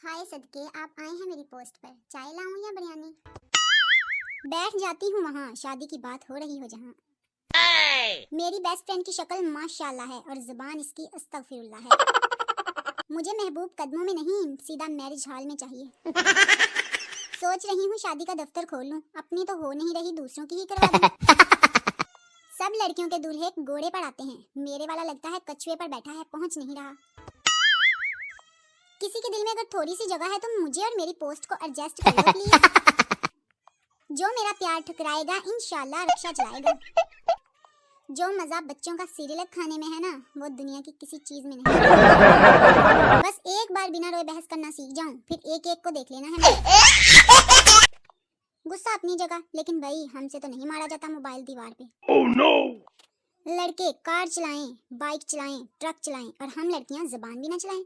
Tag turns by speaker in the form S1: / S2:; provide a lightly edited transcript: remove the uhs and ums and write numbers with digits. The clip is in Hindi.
S1: हाय सदके, आप आए हैं मेरी पोस्ट पर। चाय लाऊं या बिरयानी? बैठ जाती हूँ वहाँ, शादी की बात हो रही हो जहाँ। मेरी बेस्ट फ्रेंड की शक्ल माशाल्लाह है और जुबान इसकी अस्तगफिरुल्लाह है। मुझे महबूब कदमों में नहीं, सीधा मैरिज हॉल में चाहिए। सोच रही हूँ शादी का दफ्तर खोल लूं, अपनी तो हो नहीं रही, दूसरों की ही करवा दूं। सब लड़कियों के दूल्हे घोड़े पर आते हैं, मेरे वाला लगता है कछुए पर बैठा है, पहुंच नहीं रहा। किसी के दिल में अगर थोड़ी सी जगह है तो मुझे और मेरी पोस्ट को एडजस्ट कर लो प्लीज। जो मेरा प्यार ठुकराएगा इंशाल्लाह रक्षा चलाएगा। जो मजा बच्चों का सीरियल खाने में है ना, वो दुनिया की किसी चीज में नहीं। बस एक बार बिना रोए बहस करना सीख जाऊं, फिर एक एक को देख लेना है मुझे। गुस्सा अपनी जगह, लेकिन भाई हमसे तो नहीं मारा जाता मोबाइल दीवार पे। oh, no! लड़के कार चलाएं, बाइक चलाएं, ट्रक चलाएं और हम लड़कियां जुबान भी ना चलाएं।